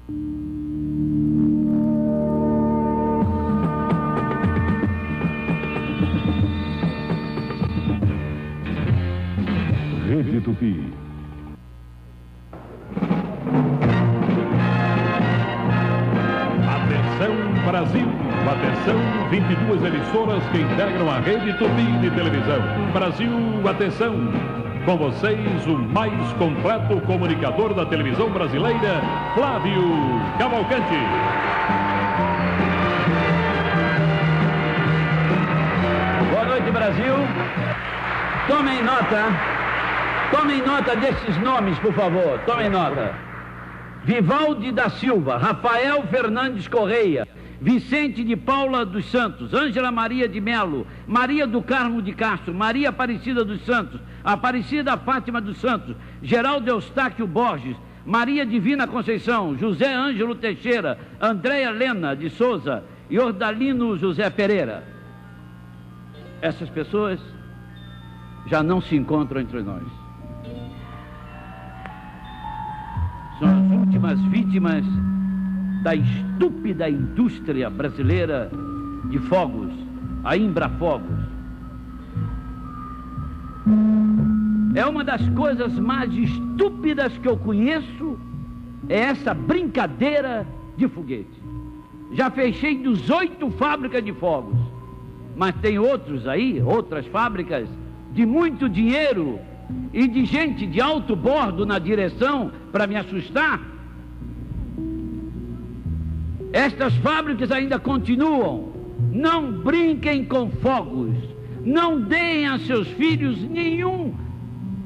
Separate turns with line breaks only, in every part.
Rede Tupi. Atenção, Brasil! Atenção, 22 emissoras que integram a Rede Tupi de televisão. Brasil, atenção! Com vocês, o mais completo comunicador da televisão brasileira, Flávio Cavalcante.
Boa noite, Brasil. Tomem nota desses nomes, por favor. Tomem nota. Vivaldi da Silva, Rafael Fernandes Correia, Vicente de Paula dos Santos, Ângela Maria de Melo, Maria do Carmo de Castro, Maria Aparecida dos Santos, Aparecida Fátima dos Santos, Geraldo Eustáquio Borges, Maria Divina Conceição, José Ângelo Teixeira, Andréia Lena de Souza e Ordalino José Pereira. Essas pessoas já não se encontram entre nós. São as últimas vítimas da estúpida indústria brasileira de fogos, a Imbrafogos. É uma das coisas mais estúpidas que eu conheço, é essa brincadeira de foguete. Já fechei 18 fábricas de fogos, mas tem outros aí, outras fábricas de muito dinheiro e de gente de alto bordo na direção para me assustar. Estas fábricas ainda continuam. Não brinquem com fogos. Não deem a seus filhos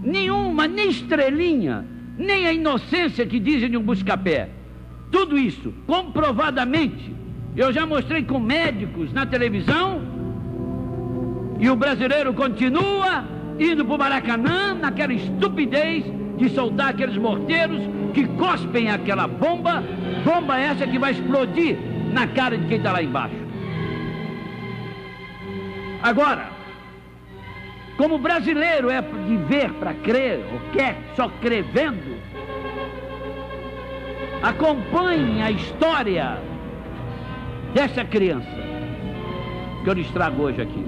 nenhuma, nem estrelinha, nem a inocência que dizem de um busca-pé. Tudo isso, comprovadamente, eu já mostrei com médicos na televisão, e o brasileiro continua indo para o Maracanã naquela estupidez de soltar aqueles morteiros que cospem aquela bomba essa que vai explodir na cara de quem está lá embaixo. Agora, como o brasileiro é de ver para crer, ou quer só crer vendo, acompanhe a história dessa criança que eu lhes trago hoje aqui.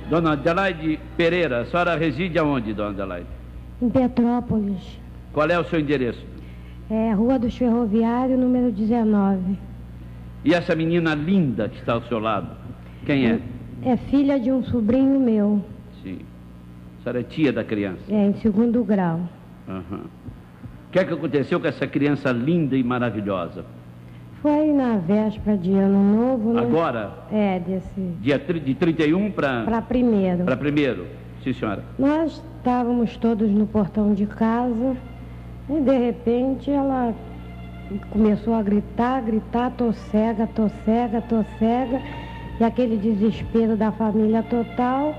Dona Adelaide Pereira, a senhora reside aonde, dona Adelaide?
Em Petrópolis.
Qual é o seu endereço?
É Rua dos Ferroviários, número 19.
E essa menina linda que está ao seu lado, quem é?
É filha de um sobrinho meu.
Sim. A senhora é tia da criança?
É, em 2º grau.
Uhum. O que é que aconteceu com essa criança linda e maravilhosa?
Foi na véspera de Ano Novo, né?
Agora?
É, desse...
De 31 para...
Para 1º.
Para 1º, sim, senhora.
Nós estávamos todos no portão de casa e, de repente, ela começou a gritar, tô cega, e aquele desespero da família total.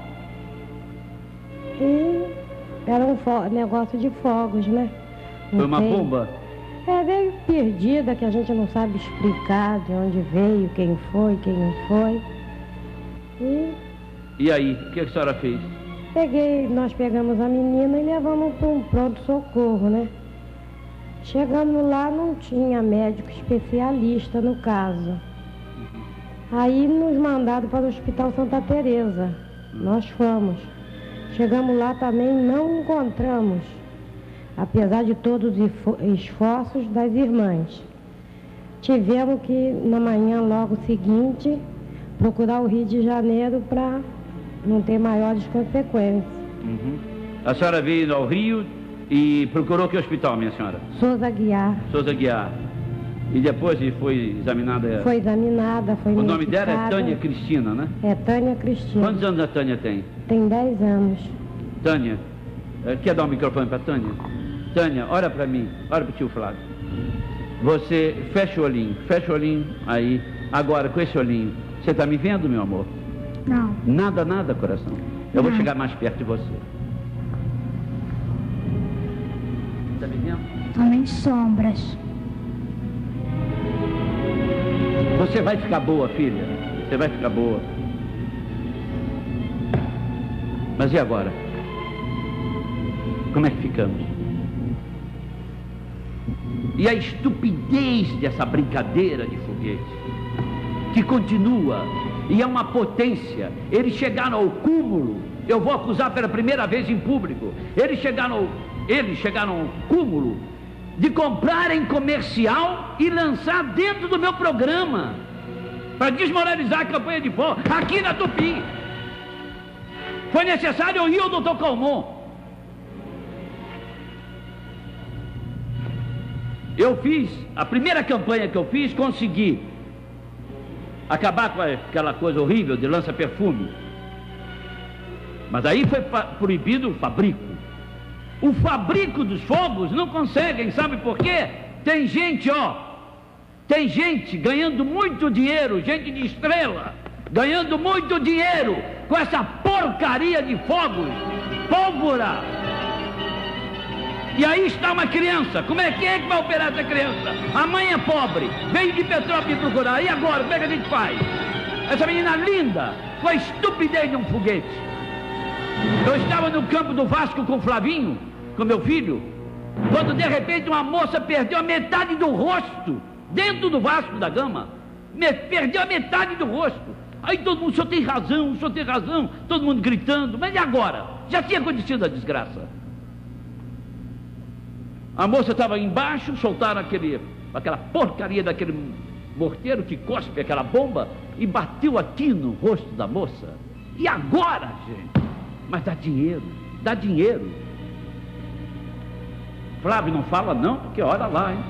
E era um negócio de fogos, né?
Foi uma bomba?
É, veio perdida, que a gente não sabe explicar de onde veio, quem foi, quem não foi.
E aí, o que a senhora fez?
Nós pegamos a menina e levamos para um pronto-socorro, né? Chegamos lá, não tinha médico especialista no caso. Aí nos mandaram para o Hospital Santa Teresa. Nós fomos. Chegamos lá também, não encontramos, apesar de todos os esforços das irmãs. Tivemos que, na manhã logo seguinte, procurar o Rio de Janeiro para não ter maiores consequências.
Uhum. A senhora veio ao Rio e procurou que hospital, minha senhora?
Souza Guiar.
Souza Guiar. E depois foi examinada?
Foi examinada, foi
O nome dela é Tânia Cristina, né?
É Tânia Cristina.
Quantos anos a Tânia tem?
Tem 10 anos.
Tânia, quer dar o microfone para Tânia? Tânia, olha para mim, olha para o tio Flávio. Você fecha o olhinho aí. Agora, com esse olhinho, você está me vendo, meu amor?
Não.
Nada, coração. Eu vou chegar mais perto de você. Está me vendo?
Somente sombras.
Você vai ficar boa, filha. Você vai ficar boa. Mas e agora? Como é que ficamos? E a estupidez dessa brincadeira de foguete, que continua, e é uma potência. Eles chegaram ao cúmulo, eu vou acusar pela primeira vez em público, eles chegaram ao cúmulo de comprarem comercial e lançar dentro do meu programa, para desmoralizar a campanha de fogo, aqui na Tupi. Foi necessário eu ir ao Dr. Calmon. Eu fiz, a primeira campanha que eu fiz, consegui acabar com aquela coisa horrível de lança-perfume. Mas aí foi proibido o fabrico. O fabrico dos fogos não conseguem, sabe por quê? Tem gente, tem gente ganhando muito dinheiro, gente de estrela, ganhando muito dinheiro com essa porcaria de fogos, pólvora. E aí está uma criança, quem é que vai operar essa criança? A mãe é pobre, veio de Petrópolis me procurar, e agora, como é que a gente faz? Essa menina linda, com a estupidez de um foguete. Eu estava no campo do Vasco com o Flavinho, com meu filho, quando de repente uma moça perdeu a metade do rosto, dentro do Vasco da Gama, perdeu a metade do rosto. Aí todo mundo, o senhor tem razão, todo mundo gritando, mas e agora? Já tinha acontecido a desgraça. A moça estava embaixo, soltaram aquela porcaria daquele morteiro que cospe aquela bomba e bateu aqui no rosto da moça. E agora, gente? Mas dá dinheiro. Flávio não fala não, porque olha lá, hein?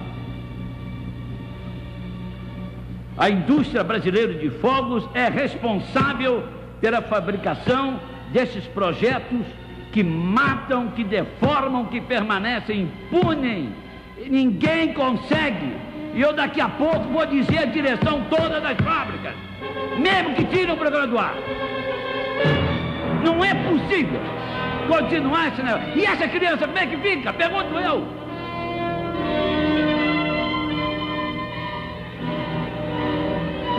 A indústria brasileira de fogos é responsável pela fabricação desses projetos que matam, que deformam, que permanecem impunes. Ninguém consegue. E eu daqui a pouco vou dizer a direção toda das fábricas, mesmo que tirem o programa do ar. Não é possível continuar esse negócio. E essa criança, como é que fica? Pergunto eu.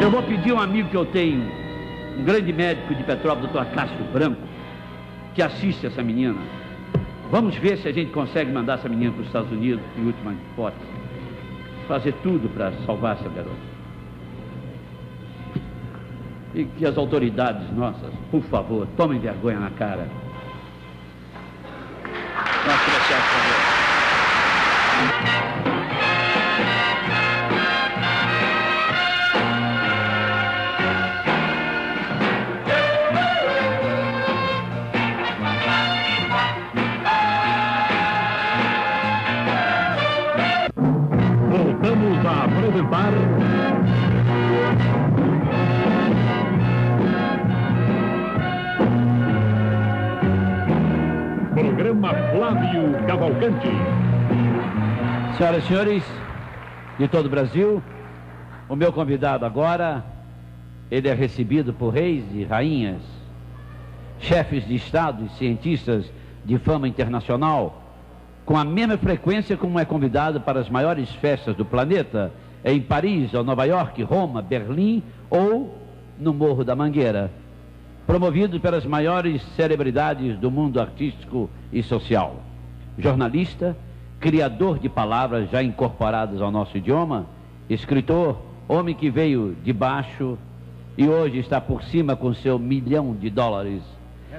Eu vou pedir a um amigo que eu tenho, um grande médico de Petrópolis, Dr. Cássio Branco, que assiste essa menina. Vamos ver se a gente consegue mandar essa menina para os Estados Unidos, em última hipótese. Fazer tudo para salvar essa garota. E que as autoridades nossas, por favor, tomem vergonha na cara.
Voltamos a apresentar Programa Flávio Cavalcante.
Senhoras e senhores de todo o Brasil, o meu convidado agora, ele é recebido por reis e rainhas, chefes de Estado e cientistas de fama internacional, com a mesma frequência como é convidado para as maiores festas do planeta, em Paris, ou Nova York, Roma, Berlim ou no Morro da Mangueira, promovido pelas maiores celebridades do mundo artístico e social. Jornalista, criador de palavras já incorporadas ao nosso idioma, escritor, homem que veio de baixo e hoje está por cima com seu $1 milhão.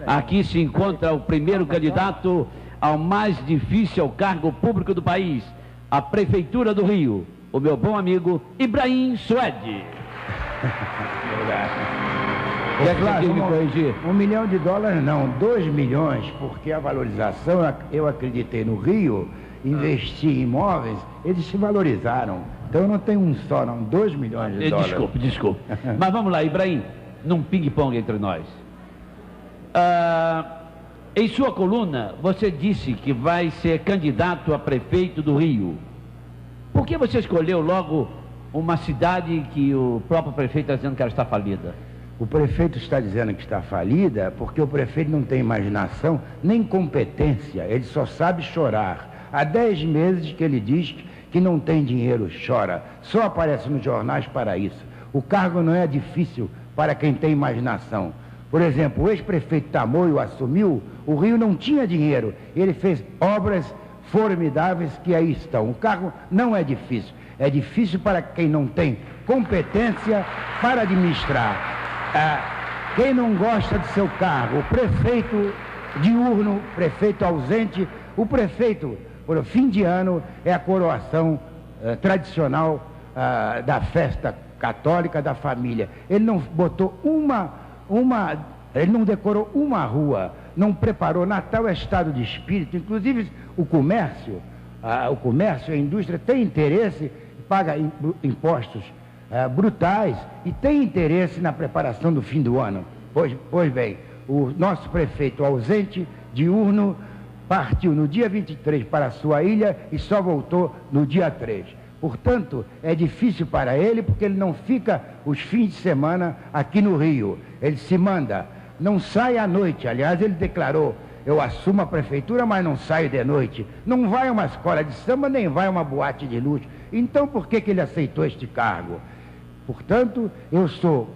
Aqui se encontra o primeiro candidato ao mais difícil cargo público do país, a Prefeitura do Rio, o meu bom amigo Ibrahim Suede.
É claro, $1 milhão não, 2 milhões, porque a valorização, eu acreditei no Rio, investi em imóveis, eles se valorizaram. Então eu não tenho um só, não, $2 milhões.
Desculpe. Mas vamos lá, Ibrahim, num ping-pong entre nós. Em sua coluna, você disse que vai ser candidato a prefeito do Rio. Por que você escolheu logo uma cidade que o próprio prefeito está dizendo que ela está falida?
O prefeito está dizendo que está falida porque o prefeito não tem imaginação nem competência, ele só sabe chorar. Há 10 meses que ele diz que não tem dinheiro, chora, só aparece nos jornais para isso. O cargo não é difícil para quem tem imaginação. Por exemplo, o ex-prefeito Tamoio assumiu, o Rio não tinha dinheiro. Ele fez obras formidáveis que aí estão. O cargo não é difícil. É difícil para quem não tem competência para administrar. Quem não gosta do seu cargo, o prefeito diurno, prefeito ausente, o prefeito, por fim de ano, é a coroação tradicional da festa católica da família. Ele não botou ele não decorou uma rua, não preparou. Natal é estado de espírito. Inclusive o comércio, a indústria tem interesse, paga impostos brutais e tem interesse na preparação do fim do ano. Pois bem, o nosso prefeito ausente, diurno, partiu no dia 23 para a sua ilha e só voltou no dia 3. Portanto, é difícil para ele porque ele não fica os fins de semana aqui no Rio. Ele se manda, não sai à noite. Aliás, ele declarou: eu assumo a prefeitura, mas não saio de noite. Não vai a uma escola de samba, nem vai a uma boate de luxo. Então, por que ele aceitou este cargo? Portanto, eu sou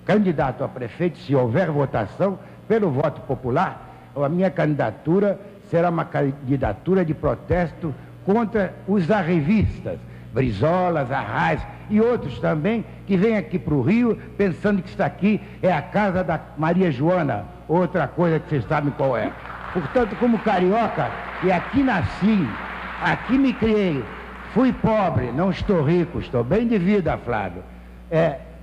candidato a prefeito, se houver votação, pelo voto popular. A minha candidatura será uma candidatura de protesto contra os arrivistas, Brizola, Arraes e outros também, que vêm aqui para o Rio pensando que isso aqui é a casa da Maria Joana, outra coisa que vocês sabem qual é. Portanto, como carioca, e aqui nasci, aqui me criei, fui pobre, não estou rico, estou bem de vida, Flávio.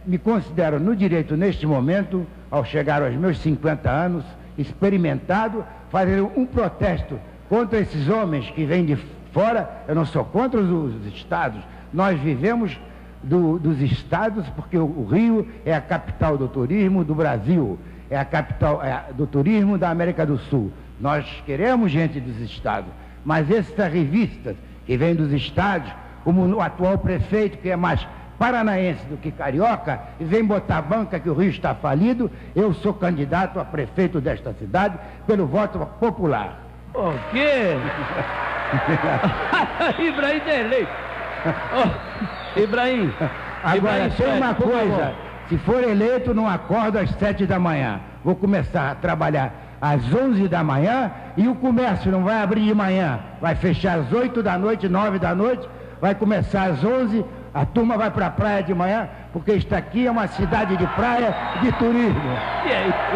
Me considero no direito, neste momento, ao chegar aos meus 50 anos, experimentado, fazer um protesto contra esses homens que vêm de fora. Eu não sou contra os estados, nós vivemos dos estados porque o Rio é a capital do turismo do Brasil, é a capital do turismo da América do Sul. Nós queremos gente dos estados, mas esses arrivistas que vêm dos estados, como o atual prefeito, que é mais paranaense do que carioca, e vem botar banca que o Rio está falido, eu sou candidato a prefeito desta cidade pelo voto popular.
O quê? Ibrahim é eleito. Ibrahim.
Agora, tem uma coisa: se for eleito, não acordo às 7 da manhã. Vou começar a trabalhar às 11 da manhã e o comércio não vai abrir de manhã. Vai fechar às 8 da noite, 9 da noite, vai começar às 11. A turma vai para a praia de manhã, porque isto aqui é uma cidade de praia de turismo.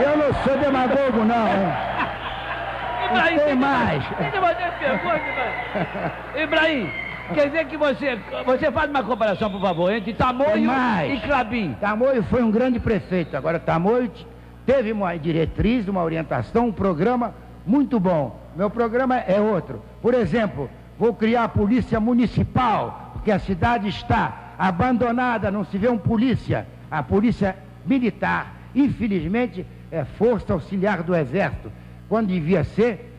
Eu não sou demagogo, não, hein?
Ibrahim,
tem mais.
Ibrahim, quer dizer que você faz uma comparação, por favor, entre Tamoio e Klabin.
Tamoio foi um grande prefeito. Agora, Tamoio teve uma diretriz, uma orientação, um programa muito bom. Meu programa é outro. Por exemplo, vou criar a polícia municipal, porque a cidade está abandonada, não se vê um polícia. A polícia militar, infelizmente, é força auxiliar do exército, quando devia ser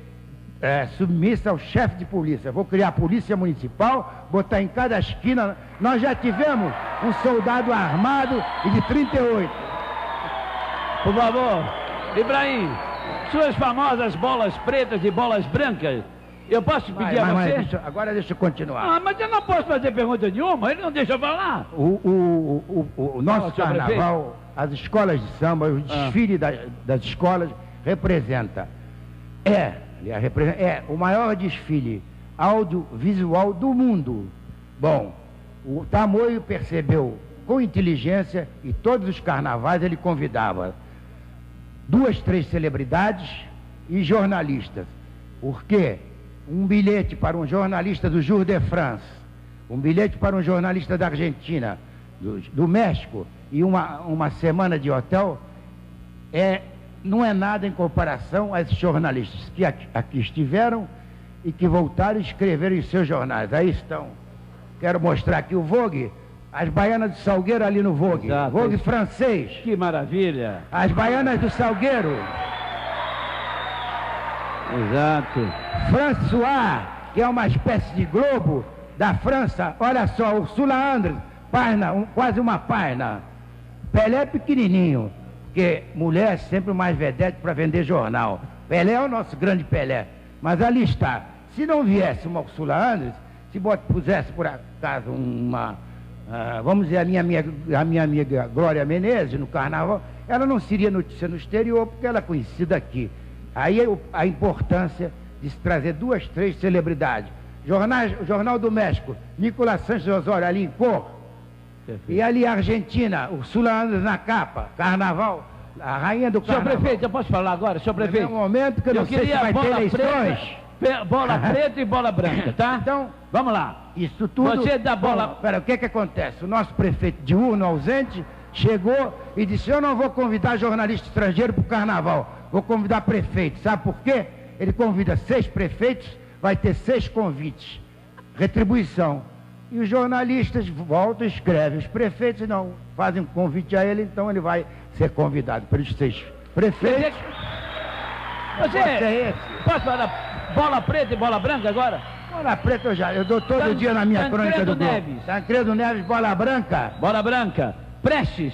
submissa ao chefe de polícia. Vou criar a polícia municipal, botar em cada esquina. Nós já tivemos um soldado armado e de 38.
Por favor, Ibrahim, suas famosas bolas pretas e bolas brancas, eu posso pedir a você?
Agora deixa eu continuar.
Mas eu não posso fazer pergunta nenhuma, ele não deixa eu falar.
O nosso carnaval, as escolas de samba, o desfile das escolas representa o maior desfile audiovisual do mundo. Bom, o Tamoio percebeu com inteligência, e todos os carnavais ele convidava 2, 3 celebridades e jornalistas. Por quê? Um bilhete para um jornalista do Jour de France, um bilhete para um jornalista da Argentina, do México, e uma semana de hotel não é nada em comparação a esses jornalistas que aqui estiveram e que voltaram e escreveram em seus jornais. Aí estão. Quero mostrar aqui o Vogue, as baianas do Salgueiro ali no Vogue.
Exato.
Vogue francês.
Que maravilha.
As baianas do Salgueiro.
Exato.
François, que é uma espécie de globo da França. Olha só, Ursula Andress, quase uma página. Pelé pequenininho, porque mulher é sempre mais vedete para vender jornal. Pelé é o nosso grande Pelé. Mas ali está. Se não viesse uma Ursula Andress, se pusesse por acaso vamos dizer, a minha amiga Glória Menezes, no carnaval, ela não seria notícia no exterior, porque ela é conhecida aqui. Aí a importância de se trazer 2, 3 celebridades. O Jornal do México, Nicolás Sanches Osório, ali em cor. E ali a Argentina, Ursula Andrés na capa, carnaval, a rainha do carnaval.
Senhor prefeito, eu posso falar agora? Senhor prefeito,
no momento que eu não sei se vai ter eleições.
Bola preta e bola branca, tá?
Então,
vamos lá.
Isso tudo...
Você dá bola...
Pera, o que acontece? O nosso prefeito de urno ausente chegou e disse: eu não vou convidar jornalista estrangeiro para o carnaval, vou convidar prefeito. Sabe por quê? Ele convida 6 prefeitos, vai ter 6 convites. Retribuição. E os jornalistas voltam e escrevem. Os prefeitos não fazem um convite a ele, então ele vai ser convidado pelos 6 prefeitos.
Você pode falar bola preta e bola branca agora?
Bola preta eu dou todo dia na minha crônica do Globo. Tancredo Neves, bola branca.
Bola branca. Prestes.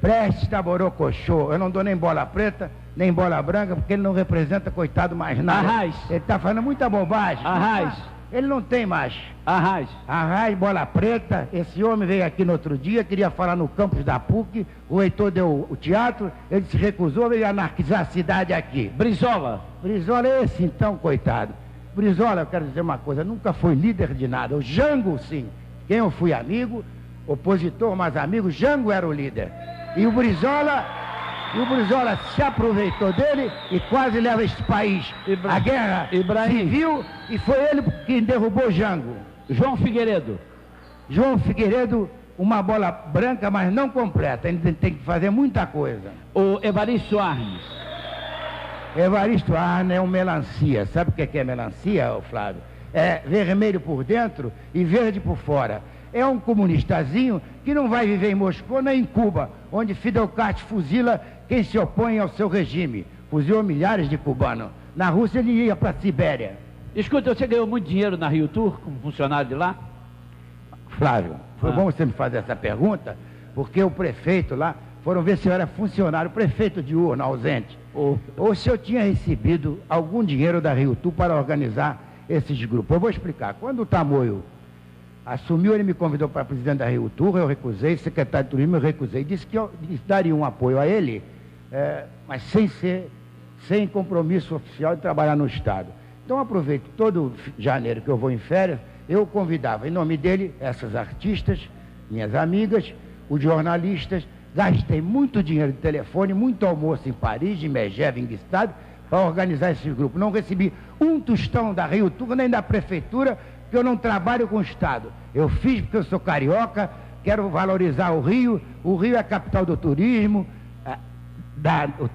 Prestes da Borocochô. Eu não dou nem bola preta, nem bola branca, porque ele não representa, coitado, mais nada.
Arraiz.
Ele está fazendo muita bobagem.
Arraiz.
Ele não tem mais.
Arraiz.
Arraiz, bola preta. Esse homem veio aqui no outro dia, queria falar no campus da PUC, o reitor deu o teatro, ele se recusou, veio anarquizar a cidade aqui.
Brizola.
Brizola é esse então, coitado. Brizola, eu quero dizer uma coisa, nunca foi líder de nada. O Jango, sim. Quem eu fui amigo, opositor, mas amigo, Jango era o líder. E o Brizola se aproveitou dele e quase leva este país à guerra civil, e foi ele quem derrubou Jango.
João Figueiredo.
João Figueiredo, uma bola branca, mas não completa, ainda tem que fazer muita coisa.
O Evaristo Arnes.
Evaristo Arnes é um melancia. Sabe o que é melancia, Flávio? É vermelho por dentro e verde por fora. É um comunistazinho que não vai viver em Moscou nem em Cuba, onde Fidel Castro fuzila quem se opõe ao seu regime. Fuzilou milhares de cubanos. Na Rússia ele ia para a Sibéria.
Escuta, você ganhou muito dinheiro na Rio Tour como funcionário de lá?
Flávio, foi bom você me fazer essa pergunta, porque o prefeito lá, foram ver se eu era funcionário, prefeito de urna ausente, ou se eu tinha recebido algum dinheiro da Rio Tour para organizar esses grupos. Eu vou explicar. Quando o Tamoio assumiu, ele me convidou para presidente da Rio Tour, eu recusei, secretário de turismo, eu recusei. Disse que eu daria um apoio a ele, mas sem compromisso oficial de trabalhar no Estado. Então aproveito todo janeiro que eu vou em férias, eu convidava em nome dele essas artistas, minhas amigas, os jornalistas, gastei muito dinheiro de telefone, muito almoço em Paris, em Megève, em Guistado, para organizar esses grupos. Não recebi um tostão da Rio Tour, nem da prefeitura, porque eu não trabalho com o Estado. Eu fiz porque eu sou carioca, quero valorizar o Rio é a capital do turismo,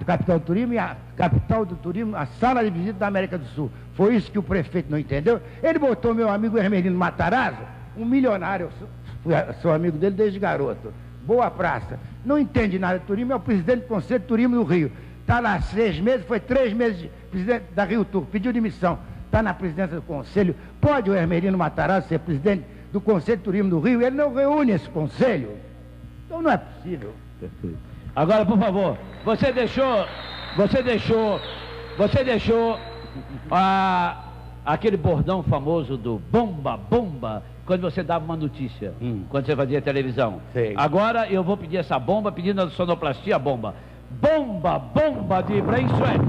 capital do turismo e a capital do turismo, a sala de visita da América do Sul. Foi isso que o prefeito não entendeu. Ele botou meu amigo Hermelino Matarazzo, um milionário, eu sou amigo dele desde garoto, boa praça, não entende nada de turismo, é o presidente do Conselho de Turismo do Rio. Está lá 6 meses, foi 3 meses de presidente da Rio Tour, pediu demissão, está na presidência do Conselho. Pode o Hermelino Matarazzo ser presidente do Conselho de Turismo do Rio? Ele não reúne esse conselho. Então não é possível.
Perfeito. Agora, por favor, você deixou aquele bordão famoso do bomba, bomba, quando você dava uma notícia, quando você fazia televisão.
Sei.
Agora eu vou pedir essa bomba, pedindo a sonoplastia bomba. Bomba, bomba de Ibrahim Suede.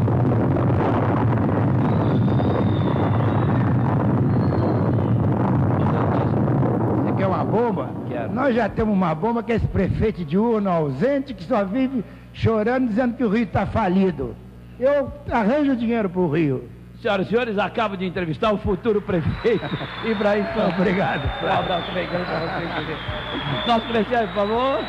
Você quer uma bomba?
Quero.
Nós já temos uma bomba, que é esse prefeito de urna ausente, que só vive chorando, dizendo que o Rio está falido. Eu arranjo dinheiro para o Rio.
Senhoras e senhores, acabo de entrevistar o futuro prefeito Ibrahim Suede.
Obrigado.
Um abraço bem grande para vocês. Nosso prefeito, por favor.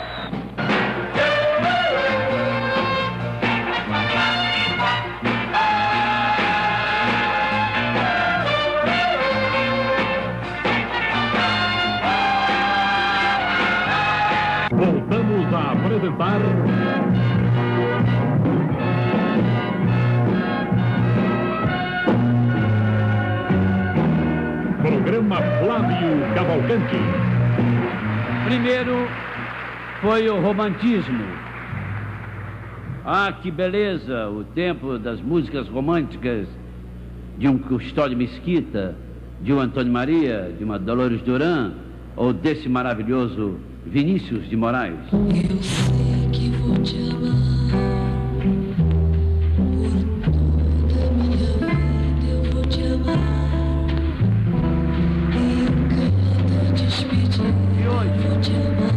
Voltamos a apresentar Programa Flávio Cavalcante.
Primeiro foi o romantismo. Ah, que beleza, o tempo das músicas românticas de um Custódio Mesquita, de um Antônio Maria, de uma Dolores Duran, ou desse maravilhoso Vinícius de Moraes.
Eu sei que vou te amar, por toda minha vida eu vou te amar, e cada despedir eu vou te amar.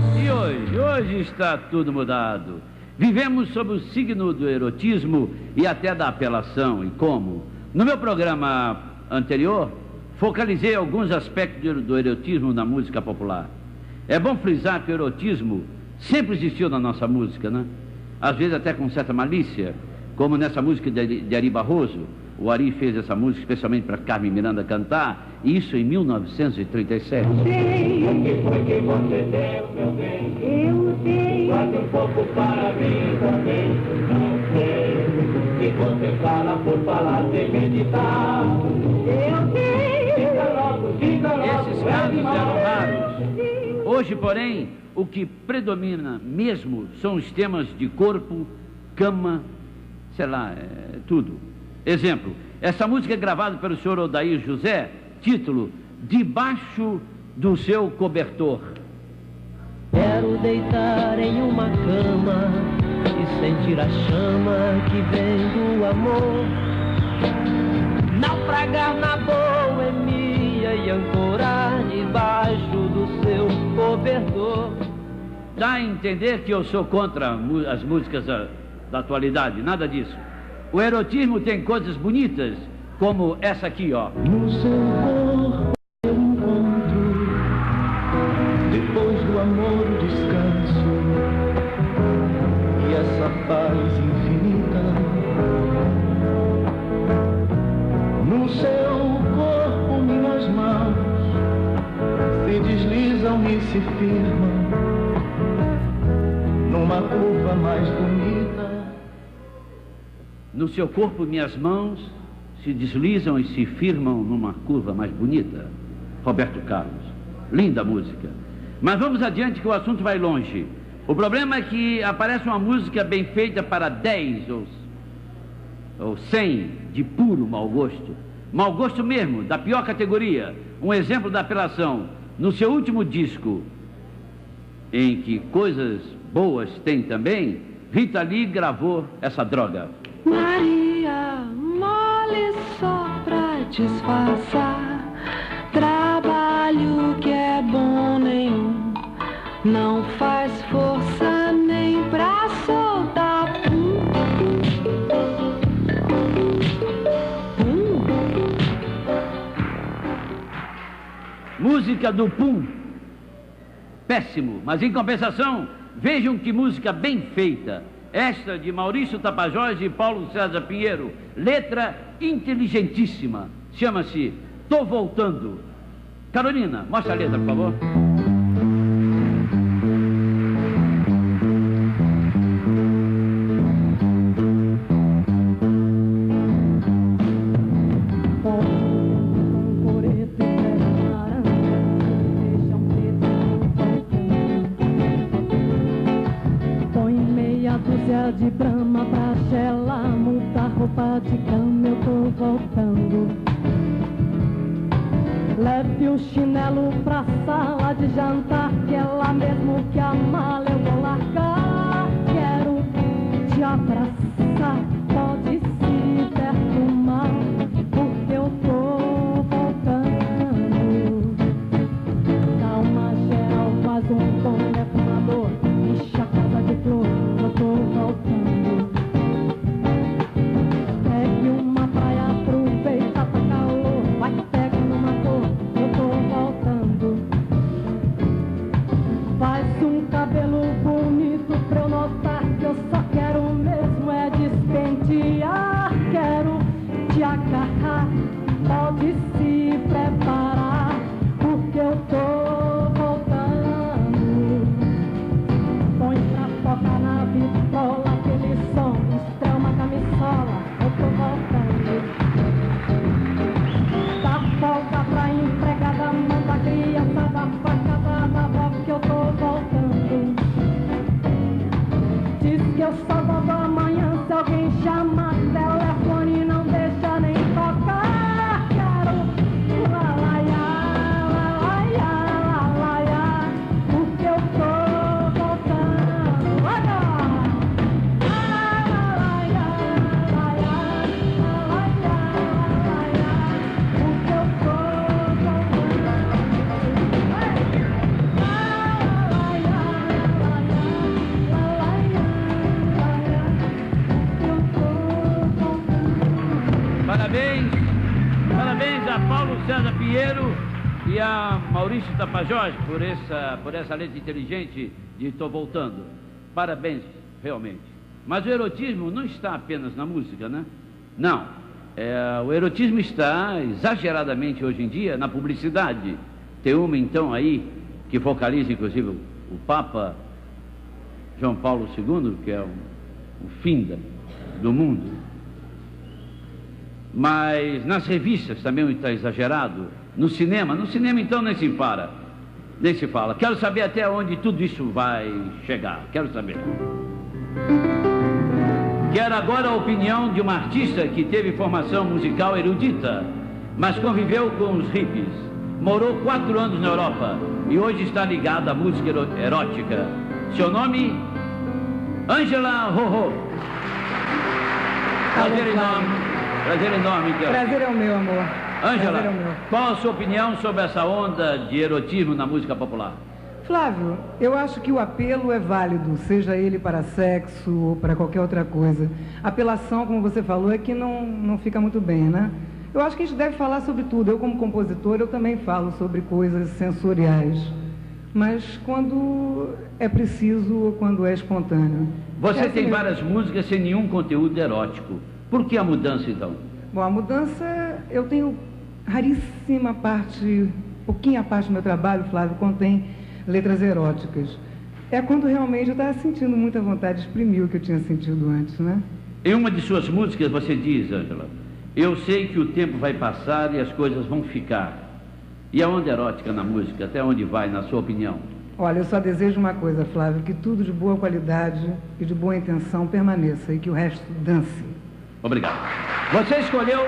Hoje está tudo mudado. Vivemos sob o signo do erotismo e até da apelação. E como? No meu programa anterior, focalizei alguns aspectos do erotismo na música popular. É bom frisar que o erotismo sempre existiu na nossa música, né? Às vezes até com certa malícia, como nessa música de Ari Barroso. O Ari fez essa música especialmente para Carmen Miranda cantar, e isso em 1937.
O que foi que você deu, meu bem? Eu sei. Guarde um pouco para mim também. Não sei. Se você fala por falar sem meditar. Eu sei. Diga logo,
Esses casos eram raros. Hoje, porém, o que predomina mesmo são os temas de corpo, cama, sei lá, tudo. Exemplo, essa música é gravada pelo senhor Odair José, título, Debaixo do Seu Cobertor.
Quero deitar em uma cama e sentir a chama que vem do amor, naufragar na boemia e ancorar debaixo do seu cobertor.
Dá a entender que eu sou contra as músicas da atualidade, nada disso. O erotismo tem coisas bonitas, como essa aqui, ó.
No seu corpo eu encontro, depois do amor, o descanso e essa paz infinita. No seu corpo minhas mãos se deslizam e se firmam numa curva mais bonita.
No seu corpo, minhas mãos se deslizam e se firmam numa curva mais bonita. Roberto Carlos. Linda música. Mas vamos adiante que o assunto vai longe. O problema é que aparece uma música bem feita para 10 ou 100 de puro mau gosto. Mau gosto mesmo, da pior categoria. Um exemplo da apelação. No seu último disco, em que coisas boas tem também, Rita Lee gravou essa droga.
Maria, mole só pra disfarçar, trabalho que é bom nenhum, não faz força nem pra soltar.
Música do Pum. Péssimo, mas em compensação, vejam que música bem feita. Esta de Maurício Tapajós e Paulo César Pinheiro, letra inteligentíssima, chama-se Tô Voltando. Carolina, mostra a letra, por favor.
De brama pra gelar, muda roupa de cama, eu tô voltando. Leve o chinelo pra sala de jantar, que é lá mesmo que a mala eu vou largar. Quero te abraçar, pode se perfumar, porque eu tô voltando. Dá uma gel, faz um bom defumador, enche a casa de flor, eu tô voltando. Pegue uma praia, aproveita, tá calor, vai pegando uma cor, eu tô voltando. Faz um cabelo bonito pra eu notar que eu só quero mesmo é despentear. Quero te agarrar, pode se preparar, porque eu tô voltando. Põe pra tocar na vitrola aquele som, estreia uma camisola, eu tô voltando. Dá folga pra empregada, manda a criançada pra casa da avó, que eu tô voltando. Diz que eu só volto amanhã, se alguém chamar telefone não deixa nem tocar. Quero la la ya, la la ya, la la
Parabéns a Paulo César Pinheiro e a Maurício Tapajós por essa letra inteligente de Tô Voltando. Parabéns, realmente. Mas o erotismo não está apenas na música, né? Não. O erotismo está exageradamente hoje em dia na publicidade. Tem uma então aí que focaliza inclusive o Papa João Paulo II, que é o fim do mundo. Mas nas revistas também está exagerado. No cinema então nem se fala. Quero saber até onde tudo isso vai chegar. Quero saber. Quero agora a opinião de uma artista que teve formação musical erudita, mas conviveu com os hippies. Morou 4 anos na Europa e hoje está ligada à música erótica. Seu nome? Ângela Rorô. Prazer enorme.
Prazer é o meu, amor.
Ângela, qual a sua opinião sobre essa onda de erotismo na música popular?
Flávio, eu acho que o apelo é válido, seja ele para sexo ou para qualquer outra coisa. Apelação, como você falou, é que não fica muito bem, né? Eu acho que a gente deve falar sobre tudo. Eu, como compositor, eu também falo sobre coisas sensoriais. Mas quando é preciso ou quando é espontâneo.
Você tem várias músicas sem nenhum conteúdo erótico. Por que a mudança, então?
Bom, a mudança, eu tenho raríssima parte, pouquinha parte do meu trabalho, Flávio, contém letras eróticas. É quando realmente eu estava sentindo muita vontade de exprimir o que eu tinha sentido antes, né?
Em uma de suas músicas você diz, Ângela, eu sei que o tempo vai passar e as coisas vão ficar. E a onda erótica na música, até onde vai, na sua opinião?
Olha, eu só desejo uma coisa, Flávio, que tudo de boa qualidade e de boa intenção permaneça e que o resto dance.
Obrigado. Você escolheu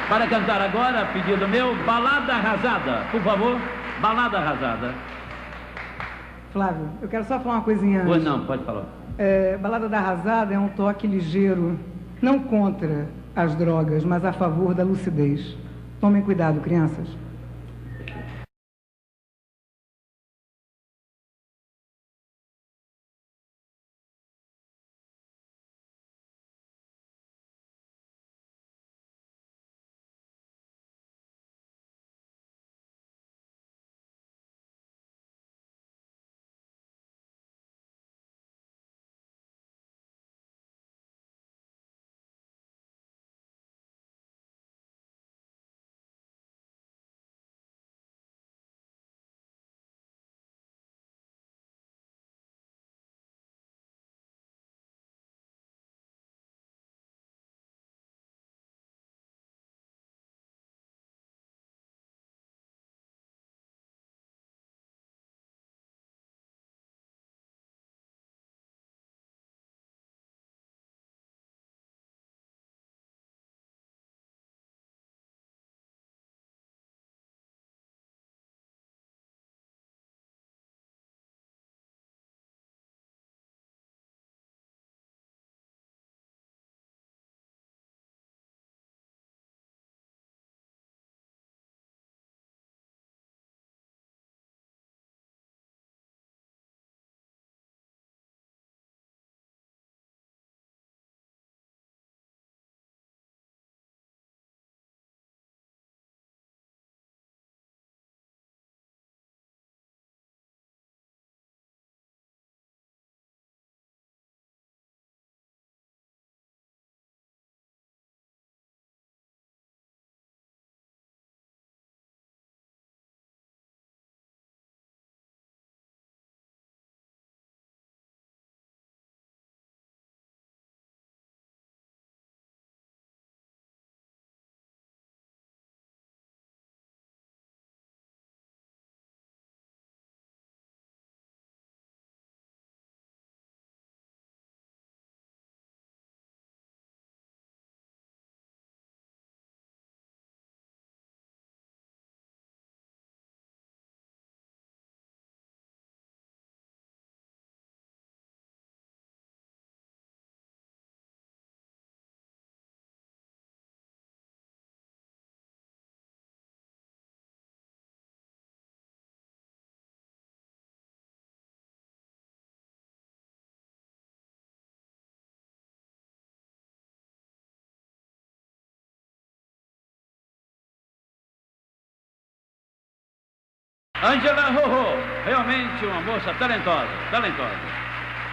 para cantar agora, pedido meu, Balada Arrasada. Por favor, Balada Arrasada.
Flávio, eu quero só falar uma coisinha antes.
Pois não, pode falar.
Balada da Arrasada é um toque ligeiro, não contra as drogas, mas a favor da lucidez. Tomem cuidado, crianças.
Ângela Rorô, realmente uma moça talentosa, talentosa.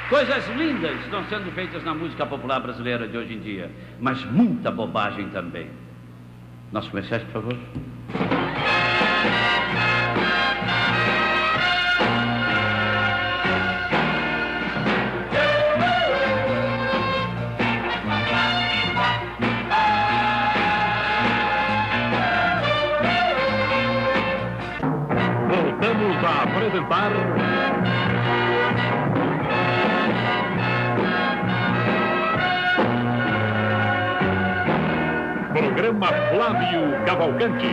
Coisas lindas estão sendo feitas na música popular brasileira de hoje em dia, mas muita bobagem também. Nossos comerciais, por favor.
Voltamos a apresentar Programa Flávio Cavalcante.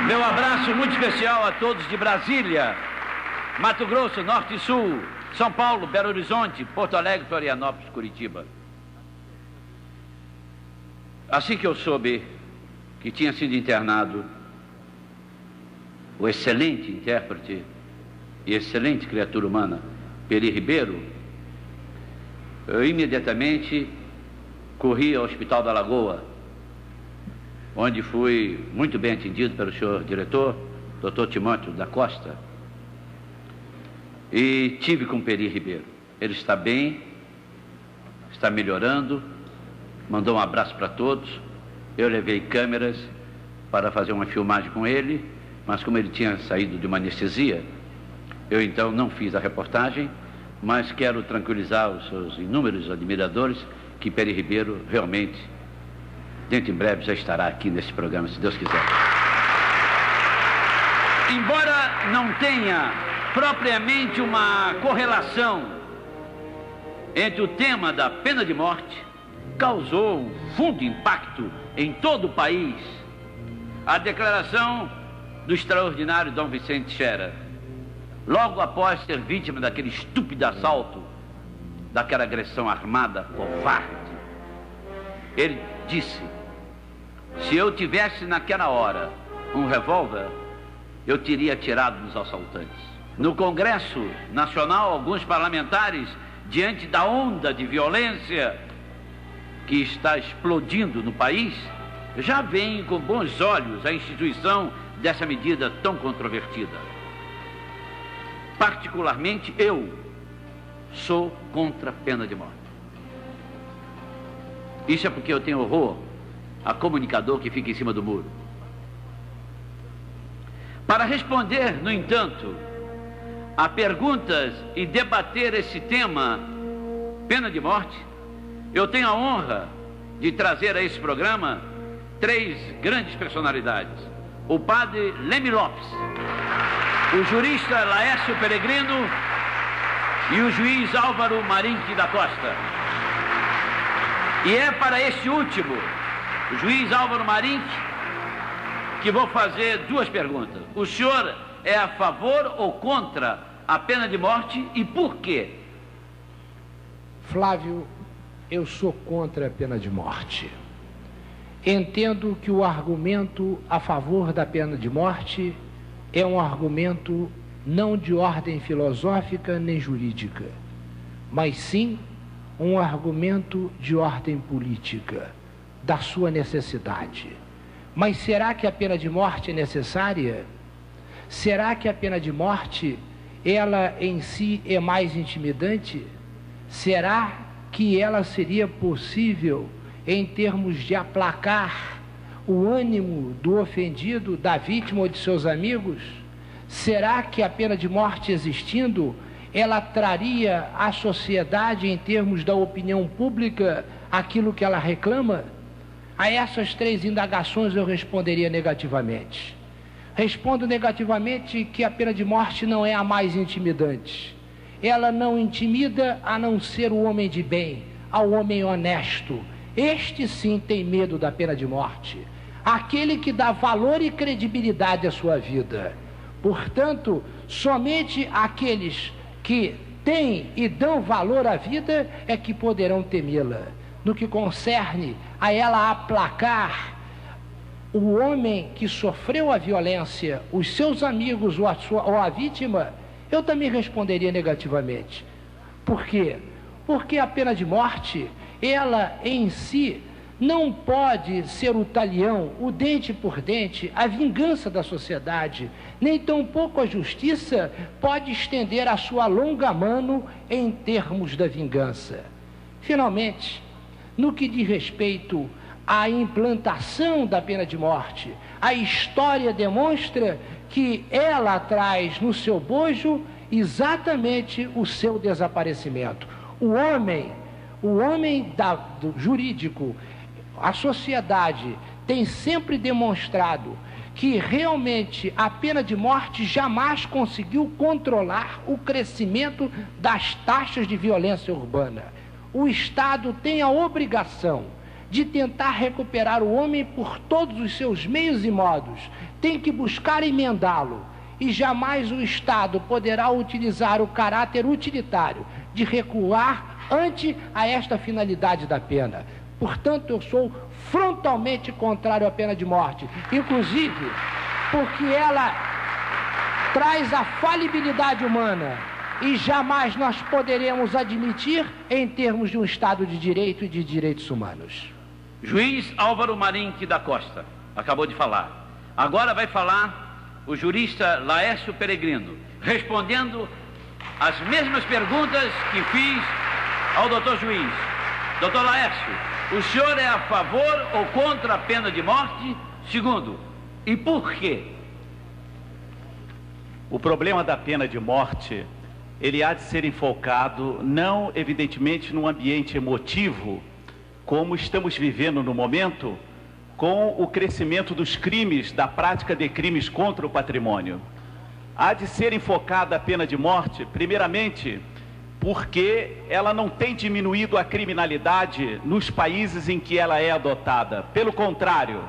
Meu abraço muito especial a todos de Brasília, Mato Grosso, Norte e Sul, São Paulo, Belo Horizonte, Porto Alegre, Florianópolis, Curitiba. Assim que eu soube que tinha sido internado o excelente intérprete e excelente criatura humana, Peri Ribeiro, eu imediatamente corri ao Hospital da Lagoa, onde fui muito bem atendido pelo senhor diretor, Dr. Timóteo da Costa, e tive com Peri Ribeiro. Ele está bem, está melhorando, mandou um abraço para todos. Eu levei câmeras para fazer uma filmagem com ele, mas como ele tinha saído de uma anestesia, eu então não fiz a reportagem, mas quero tranquilizar os seus inúmeros admiradores que Peri Ribeiro realmente, dentro em breve, já estará aqui nesse programa, se Deus quiser. Embora não tenha propriamente uma correlação entre o tema da pena de morte, causou um fundo impacto em todo o país a declaração do extraordinário Dom Vicente Scherer, logo após ser vítima daquele estúpido assalto, daquela agressão armada covarde. Ele disse: se eu tivesse naquela hora um revólver, eu teria atirado nos assaltantes. No Congresso Nacional, alguns parlamentares, diante da onda de violência que está explodindo no país, já veem com bons olhos a instituição dessa medida tão controvertida. Particularmente eu sou contra a pena de morte. Isso é porque eu tenho horror a comunicador que fica em cima do muro. Para responder, no entanto, a perguntas e debater esse tema, pena de morte, eu tenho a honra de trazer a esse programa 3 grandes personalidades: o padre Leme Lopes, o jurista Laércio Peregrino e o juiz Álvaro Marinque da Costa. E é para este último, o juiz Álvaro Marinque, que vou fazer 2 perguntas. O senhor é a favor ou contra a pena de morte e por quê?
Flávio, eu sou contra a pena de morte. Entendo que o argumento a favor da pena de morte é um argumento não de ordem filosófica nem jurídica, mas sim um argumento de ordem política, da sua necessidade. Mas será que a pena de morte é necessária? Será que a pena de morte, ela em si é mais intimidante? Será que ela seria possível em termos de aplacar o ânimo do ofendido, da vítima ou de seus amigos? Será que a pena de morte existindo, ela traria à sociedade, em termos da opinião pública, aquilo que ela reclama? A essas 3 indagações eu responderia negativamente. Respondo negativamente que a pena de morte não é a mais intimidante. Ela não intimida a não ser o homem de bem, ao homem honesto. Este sim tem medo da pena de morte. Aquele que dá valor e credibilidade à sua vida. Portanto, somente aqueles que têm e dão valor à vida é que poderão temê-la. No que concerne a ela aplacar o homem que sofreu a violência, os seus amigos ou a vítima, eu também responderia negativamente. Por quê? Porque a pena de morte, ela em si não pode ser o talião, o dente por dente, a vingança da sociedade, nem tampouco a justiça pode estender a sua longa mano em termos da vingança. Finalmente, no que diz respeito à implantação da pena de morte, a história demonstra que ela traz no seu bojo exatamente o seu desaparecimento. O homem do jurídico, a sociedade tem sempre demonstrado que realmente a pena de morte jamais conseguiu controlar o crescimento das taxas de violência urbana. O Estado tem a obrigação de tentar recuperar o homem por todos os seus meios e modos, tem que buscar emendá-lo, e jamais o Estado poderá utilizar o caráter utilitário de recuar ante a esta finalidade da pena. Portanto, eu sou frontalmente contrário à pena de morte, inclusive porque ela traz a falibilidade humana e jamais nós poderemos admitir em termos de um Estado de Direito e de direitos humanos.
Juiz Álvaro Marinque da Costa acabou de falar. Agora vai falar o jurista Laércio Peregrino, respondendo as mesmas perguntas que fiz ao doutor juiz. Doutor Laércio, o senhor é a favor ou contra a pena de morte? Segundo, e por quê?
O problema da pena de morte, ele há de ser enfocado, não evidentemente num ambiente emotivo, como estamos vivendo no momento, com o crescimento dos crimes, da prática de crimes contra o patrimônio. Há de ser enfocada a pena de morte, primeiramente, porque ela não tem diminuído a criminalidade nos países em que ela é adotada. Pelo contrário,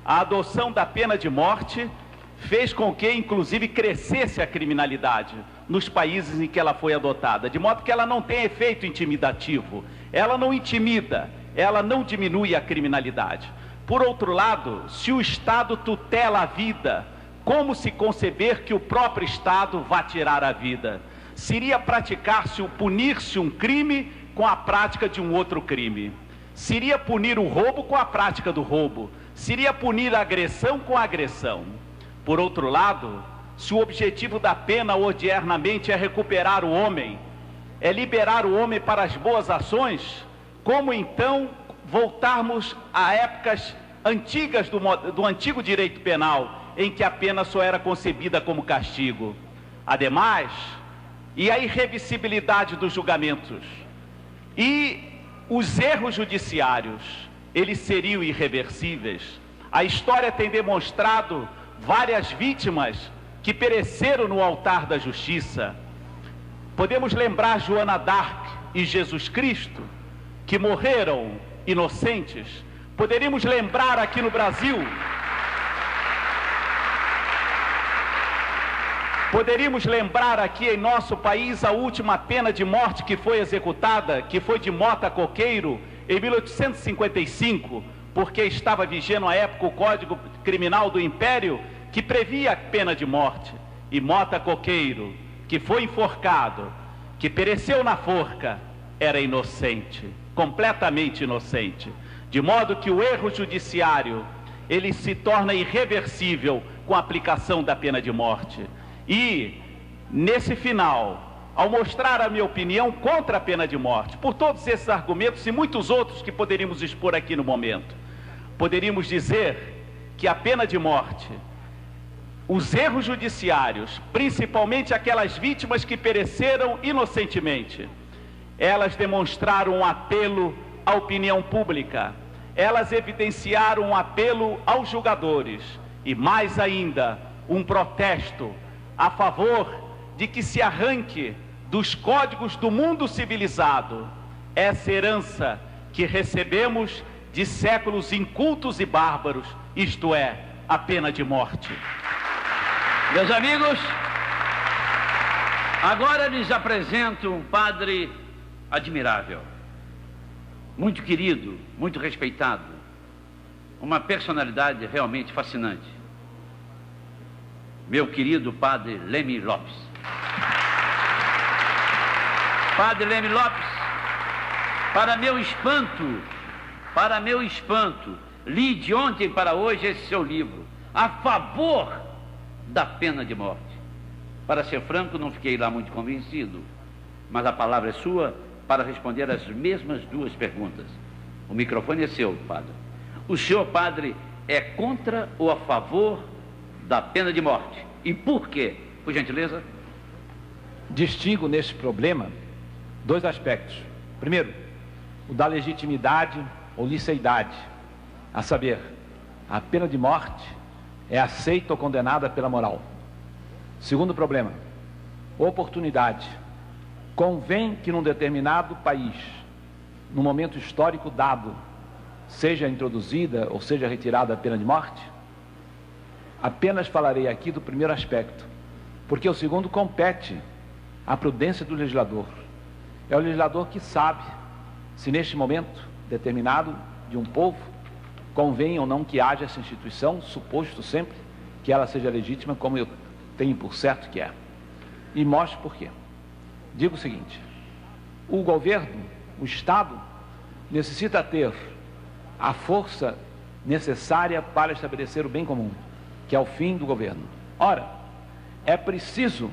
a adoção da pena de morte fez com que, inclusive, crescesse a criminalidade nos países em que ela foi adotada, de modo que ela não tem efeito intimidativo, ela não intimida, ela não diminui a criminalidade. Por outro lado, se o Estado tutela a vida, como se conceber que o próprio Estado vá tirar a vida? Seria praticar-se, punir-se um crime com a prática de um outro crime. Seria punir o roubo com a prática do roubo. Seria punir a agressão com a agressão. Por outro lado, se o objetivo da pena odiernamente é recuperar o homem, é liberar o homem para as boas ações, como então voltarmos a épocas antigas do antigo direito penal, em que a pena só era concebida como castigo? Ademais, e a irreversibilidade dos julgamentos e os erros judiciários, eles seriam irreversíveis. A história tem demonstrado várias vítimas que pereceram no altar da justiça. Podemos lembrar Joana d'Arc e Jesus Cristo, que morreram inocentes. Poderíamos lembrar aqui no Brasil, poderíamos lembrar aqui em nosso país a última pena de morte que foi executada, que foi de Mota Coqueiro, em 1855, porque estava vigendo à época o Código Criminal do Império, que previa a pena de morte. E Mota Coqueiro, que foi enforcado, que pereceu na forca, era inocente, completamente inocente. De modo que o erro judiciário, ele se torna irreversível com a aplicação da pena de morte. E, nesse final, ao mostrar a minha opinião contra a pena de morte, por todos esses argumentos e muitos outros que poderíamos expor aqui no momento, poderíamos dizer que a pena de morte, os erros judiciários, principalmente aquelas vítimas que pereceram inocentemente, elas demonstraram um apelo à opinião pública, elas evidenciaram um apelo aos julgadores e, mais ainda, um protesto a favor de que se arranque dos códigos do mundo civilizado essa herança que recebemos de séculos incultos e bárbaros, isto é, a pena de morte.
Meus amigos, agora lhes apresento um padre admirável, muito querido, muito respeitado, uma personalidade realmente fascinante. Meu querido padre Leme Lopes. Padre Leme Lopes, para meu espanto, Para meu espanto, li de ontem para hoje esse seu livro, a favor da pena de morte. Para ser franco, não fiquei lá muito convencido, mas a palavra é sua para responder as mesmas duas perguntas. O microfone é seu, padre. O senhor, padre, é contra ou a favor da pena de morte? E por quê? Por gentileza.
Distingo neste problema dois aspectos. Primeiro, o da legitimidade ou liceidade, a saber, a pena de morte é aceita ou condenada pela moral. Segundo problema, oportunidade. Convém que num determinado país, no momento histórico dado, seja introduzida ou seja retirada a pena de morte? Apenas falarei aqui do primeiro aspecto, porque o segundo compete à prudência do legislador. É o legislador que sabe se neste momento determinado de um povo convém ou não que haja essa instituição, suposto sempre que ela seja legítima, como eu tenho por certo que é. E mostro por quê. Digo o seguinte: o governo, o Estado, necessita ter a força necessária para estabelecer o bem comum, que é o fim do governo. Ora, é preciso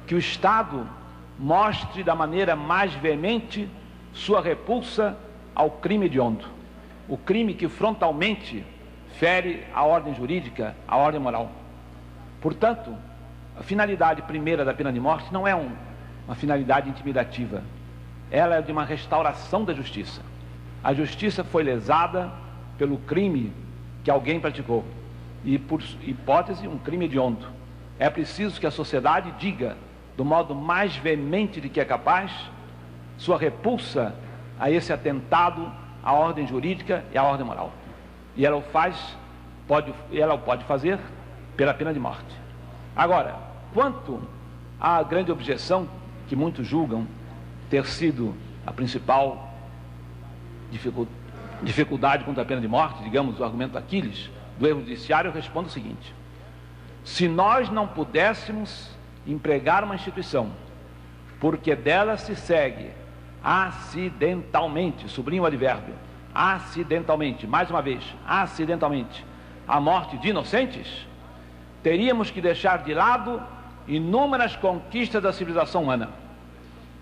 que o Estado mostre da maneira mais veemente sua repulsa ao crime hediondo, o crime que frontalmente fere a ordem jurídica, a ordem moral. Portanto, a finalidade primeira da pena de morte não é uma finalidade intimidativa, ela é de uma restauração da justiça. A justiça foi lesada pelo crime que alguém praticou, e por hipótese um crime hediondo. É preciso que a sociedade diga, do modo mais veemente de que é capaz, sua repulsa a esse atentado à ordem jurídica e à ordem moral. E ela o pode fazer pela pena de morte. Agora, quanto à grande objeção que muitos julgam ter sido a principal dificuldade contra a pena de morte, digamos, o argumento Aquiles do erro judiciário, eu respondo o seguinte: se nós não pudéssemos empregar uma instituição porque dela se segue acidentalmente, sublinho o advérbio, acidentalmente, mais uma vez, acidentalmente, a morte de inocentes, teríamos que deixar de lado inúmeras conquistas da civilização humana.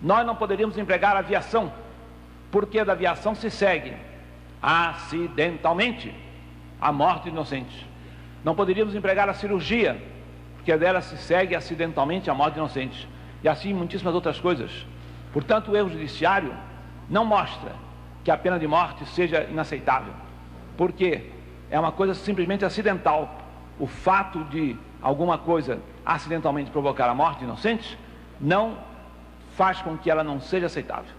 Nós não poderíamos empregar a aviação, porque da aviação se segue acidentalmente a morte de inocentes. Não poderíamos empregar a cirurgia, porque dela se segue acidentalmente a morte de inocentes. E assim muitíssimas outras coisas. Portanto, o erro judiciário não mostra que a pena de morte seja inaceitável, porque é uma coisa simplesmente acidental. O fato de alguma coisa acidentalmente provocar a morte de inocentes não faz com que ela não seja aceitável.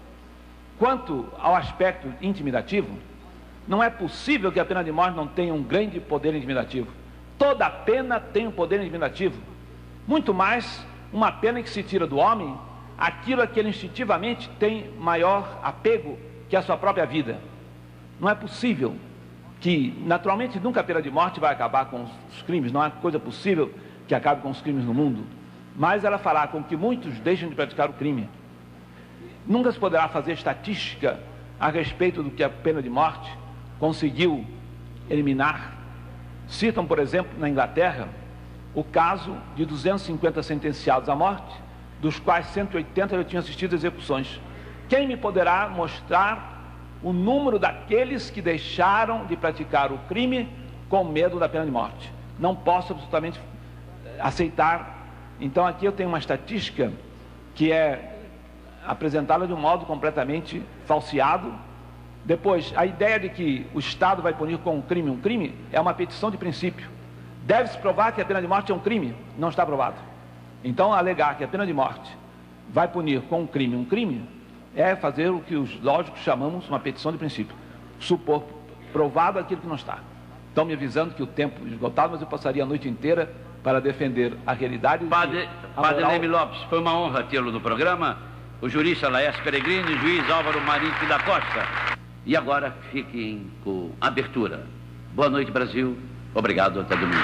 Quanto ao aspecto intimidativo, não é possível que a pena de morte não tenha um grande poder intimidativo. Toda pena tem um poder intimidativo. Muito mais uma pena que se tira do homem aquilo a que ele instintivamente tem maior apego, que é a sua própria vida. Não é possível que, naturalmente, nunca a pena de morte vai acabar com os crimes, não é coisa possível que acabe com os crimes no mundo, mas ela fará com que muitos deixem de praticar o crime. Nunca se poderá fazer estatística a respeito do que a pena de morte conseguiu eliminar. Citam, por exemplo, na Inglaterra, o caso de 250 sentenciados à morte, dos quais 180 já tinham assistido execuções. Quem me poderá mostrar o número daqueles que deixaram de praticar o crime com medo da pena de morte? Não posso absolutamente aceitar. Então aqui eu tenho uma estatística que é apresentada de um modo completamente falseado. Depois, a ideia de que o Estado vai punir com um crime é uma petição de princípio. Deve-se provar que a pena de morte é um crime, não está provado. Então, alegar que a pena de morte vai punir com um crime é fazer o que os lógicos chamamos uma petição de princípio, supor provado aquilo que não está. Estão me avisando que o tempo é esgotado, mas eu passaria a noite inteira para defender a realidade.
Padre Leme Lopes, foi uma honra tê-lo no programa, o jurista Laércio Peregrino e o juiz Álvaro Marinho da Costa. E agora fiquem com a abertura. Boa noite, Brasil. Obrigado, até domingo.